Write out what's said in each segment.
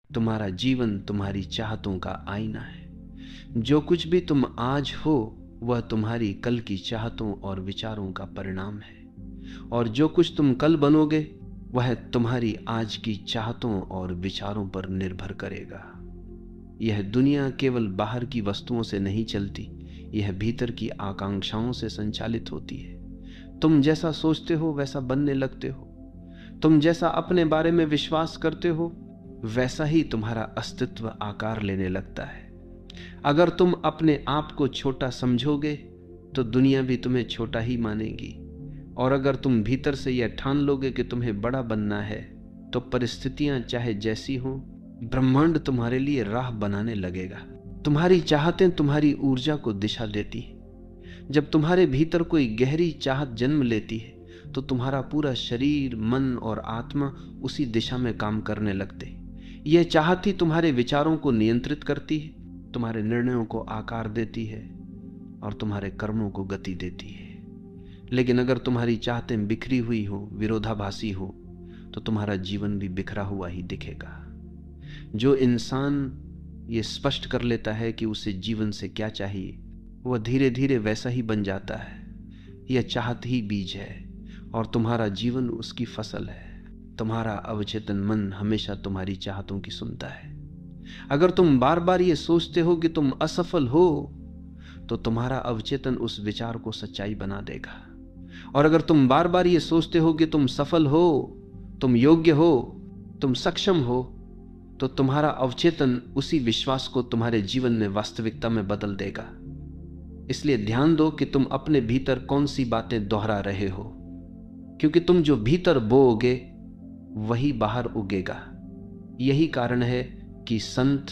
तुम्हारा जीवन तुम्हारी चाहतों का आईना है। जो कुछ भी तुम आज हो वह तुम्हारी कल की चाहतों और विचारों का परिणाम है, और जो कुछ तुम कल बनोगे वह तुम्हारी आज की चाहतों और विचारों पर निर्भर करेगा। यह दुनिया केवल बाहर की वस्तुओं से नहीं चलती, यह भीतर की आकांक्षाओं से संचालित होती है। तुम जैसा सोचते हो वैसा बनने लगते हो। तुम जैसा अपने बारे में विश्वास करते हो वैसा ही तुम्हारा अस्तित्व आकार लेने लगता है। अगर तुम अपने आप को छोटा समझोगे तो दुनिया भी तुम्हें छोटा ही मानेगी, और अगर तुम भीतर से यह ठान लोगे कि तुम्हें बड़ा बनना है तो परिस्थितियां चाहे जैसी हो, ब्रह्मांड तुम्हारे लिए राह बनाने लगेगा। तुम्हारी चाहतें तुम्हारी ऊर्जा को दिशा देती है। जब तुम्हारे भीतर कोई गहरी चाहत जन्म लेती है तो तुम्हारा पूरा शरीर, मन और आत्मा उसी दिशा में काम करने लगते। यह चाहत ही तुम्हारे विचारों को नियंत्रित करती है, तुम्हारे निर्णयों को आकार देती है और तुम्हारे कर्मों को गति देती है। लेकिन अगर तुम्हारी चाहतें बिखरी हुई हो, विरोधाभासी हो, तो तुम्हारा जीवन भी बिखरा हुआ ही दिखेगा। जो इंसान ये स्पष्ट कर लेता है कि उसे जीवन से क्या चाहिए, वह धीरे धीरे वैसा ही बन जाता है। यह चाहत ही बीज है और तुम्हारा जीवन उसकी फसल है। तुम्हारा अवचेतन मन हमेशा तुम्हारी चाहतों की सुनता है। अगर तुम बार बार ये सोचते हो कि तुम असफल हो तो तुम्हारा अवचेतन उस विचार को सच्चाई बना देगा, और अगर तुम बार बार ये सोचते हो कि तुम सफल हो, तुम योग्य हो, तुम सक्षम हो, तो तुम्हारा अवचेतन उसी विश्वास को तुम्हारे जीवन में वास्तविकता में बदल देगा। इसलिए ध्यान दो कि तुम अपने भीतर कौन सी बातें दोहरा रहे हो, क्योंकि तुम जो भीतर बोओगे वही बाहर उगेगा। यही कारण है कि संत,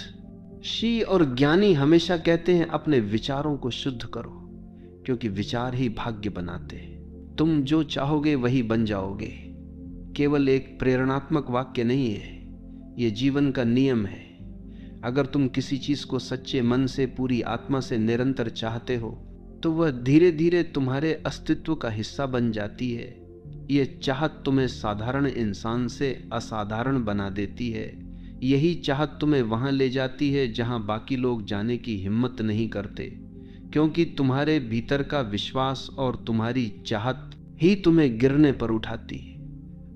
ऋषि और ज्ञानी हमेशा कहते हैं अपने विचारों को शुद्ध करो, क्योंकि विचार ही भाग्य बनाते हैं। तुम जो चाहोगे वही बन जाओगे। केवल एक प्रेरणात्मक वाक्य नहीं है, यह जीवन का नियम है। अगर तुम किसी चीज को सच्चे मन से, पूरी आत्मा से निरंतर चाहते हो तो वह धीरे धीरे तुम्हारे अस्तित्व का हिस्सा बन जाती है। यह चाहत तुम्हें साधारण इंसान से असाधारण बना देती है। यही चाहत तुम्हें वहां ले जाती है जहां बाकी लोग जाने की हिम्मत नहीं करते, क्योंकि तुम्हारे भीतर का विश्वास और तुम्हारी चाहत ही तुम्हें गिरने पर उठाती है,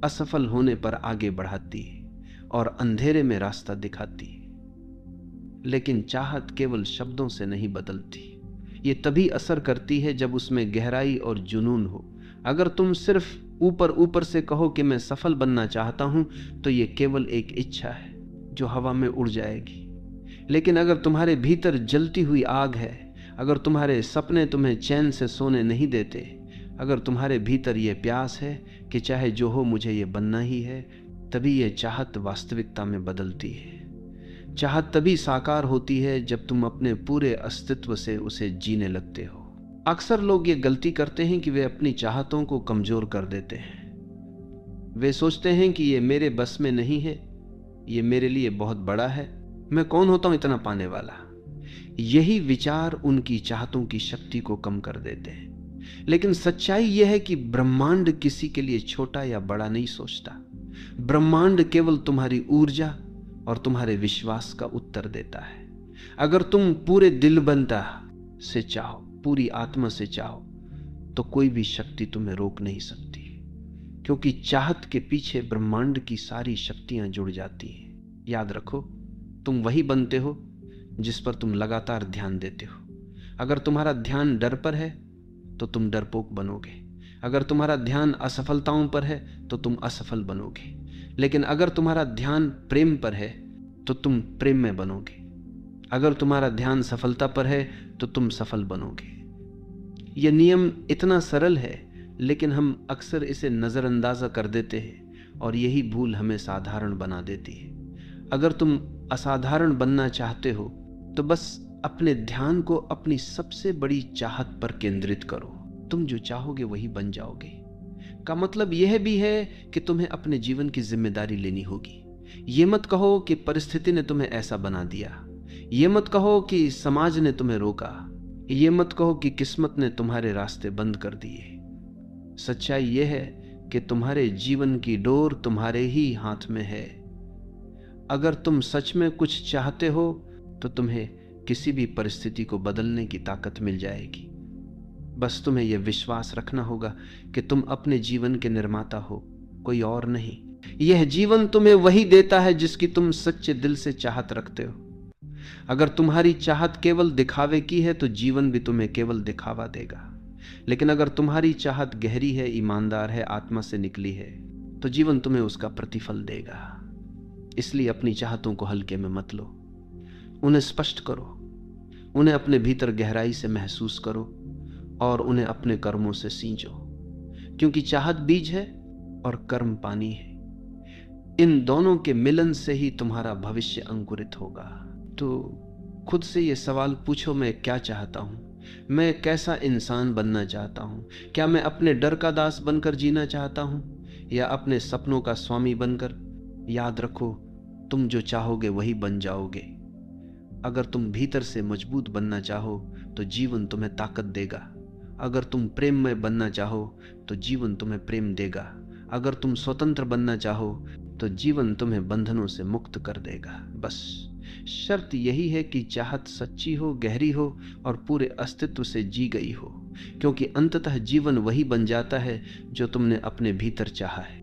असफल होने पर आगे बढ़ाती है और अंधेरे में रास्ता दिखाती है। लेकिन चाहत केवल शब्दों से नहीं बदलती। ये तभी असर करती है जब उसमें गहराई और जुनून हो। अगर तुम सिर्फ ऊपर ऊपर से कहो कि मैं सफल बनना चाहता हूं, तो ये केवल एक इच्छा है जो हवा में उड़ जाएगी। लेकिन अगर तुम्हारे भीतर जलती हुई आग है, अगर तुम्हारे सपने तुम्हें चैन से सोने नहीं देते, अगर तुम्हारे भीतर यह प्यास है कि चाहे जो हो मुझे ये बनना ही है, तभी यह चाहत वास्तविकता में बदलती है। चाहत तभी साकार होती है जब तुम अपने पूरे अस्तित्व से उसे जीने लगते हो। अक्सर लोग ये गलती करते हैं कि वे अपनी चाहतों को कमजोर कर देते हैं। वे सोचते हैं कि ये मेरे बस में नहीं है, ये मेरे लिए बहुत बड़ा है, मैं कौन होता हूं इतना पाने वाला। यही विचार उनकी चाहतों की शक्ति को कम कर देते हैं। लेकिन सच्चाई यह है कि ब्रह्मांड किसी के लिए छोटा या बड़ा नहीं सोचता। ब्रह्मांड केवल तुम्हारी ऊर्जा और तुम्हारे विश्वास का उत्तर देता है। अगर तुम पूरे दिलबंता से चाहो, पूरी आत्मा से चाहो, तो कोई भी शक्ति तुम्हें रोक नहीं सकती, क्योंकि चाहत के पीछे ब्रह्मांड की सारी शक्तियां जुड़ जाती हैं। याद रखो, तुम वही बनते हो जिस पर तुम लगातार ध्यान देते हो। अगर तुम्हारा ध्यान डर पर है तो तुम डरपोक बनोगे। अगर तुम्हारा ध्यान असफलताओं पर है तो तुम असफल बनोगे। लेकिन अगर तुम्हारा ध्यान प्रेम पर है तो तुम प्रेम में बनोगे। अगर तुम्हारा ध्यान सफलता पर है तो तुम सफल बनोगे। यह नियम इतना सरल है, लेकिन हम अक्सर इसे नजरअंदाज कर देते हैं और यही भूल हमें साधारण बना देती है। अगर तुम असाधारण बनना चाहते हो तो बस अपने ध्यान को अपनी सबसे बड़ी चाहत पर केंद्रित करो। तुम जो चाहोगे वही बन जाओगे। का मतलब यह भी है कि तुम्हें अपने जीवन की जिम्मेदारी लेनी होगी। ये मत कहो कि परिस्थिति ने तुम्हें ऐसा बना दिया। ये मत कहो कि समाज ने तुम्हें रोका। ये मत कहो कि किस्मत ने तुम्हारे रास्ते बंद कर दिए। सच्चाई यह है कि तुम्हारे जीवन की डोर तुम्हारे ही हाथ में है। अगर तुम सच में कुछ चाहते हो तो तुम्हें किसी भी परिस्थिति को बदलने की ताकत मिल जाएगी। बस तुम्हें यह विश्वास रखना होगा कि तुम अपने जीवन के निर्माता हो, कोई और नहीं। यह जीवन तुम्हें वही देता है जिसकी तुम सच्चे दिल से चाहत रखते हो। अगर तुम्हारी चाहत केवल दिखावे की है तो जीवन भी तुम्हें केवल दिखावा देगा, लेकिन अगर तुम्हारी चाहत गहरी है, ईमानदार है, आत्मा से निकली है, तो जीवन तुम्हें उसका प्रतिफल देगा। इसलिए अपनी चाहतों को हल्के में मत लो, उन्हें स्पष्ट करो, उन्हें अपने भीतर गहराई से महसूस करो और उन्हें अपने कर्मों से सींचो, क्योंकि चाहत बीज है और कर्म पानी है। इन दोनों के मिलन से ही तुम्हारा भविष्य अंकुरित होगा। तो खुद से ये सवाल पूछो, मैं क्या चाहता हूं? मैं कैसा इंसान बनना चाहता हूं? क्या मैं अपने डर का दास बनकर जीना चाहता हूं या अपने सपनों का स्वामी बनकर? याद रखो, तुम जो चाहोगे वही बन जाओगे। अगर तुम भीतर से मजबूत बनना चाहो तो जीवन तुम्हें ताकत देगा। अगर तुम प्रेम में बनना चाहो तो जीवन तुम्हें प्रेम देगा। अगर तुम स्वतंत्र बनना चाहो तो जीवन तुम्हें बंधनों से मुक्त कर देगा। बस शर्त यही है कि चाहत सच्ची हो, गहरी हो और पूरे अस्तित्व से जी गई हो, क्योंकि अंततः जीवन वही बन जाता है जो तुमने अपने भीतर चाहा है।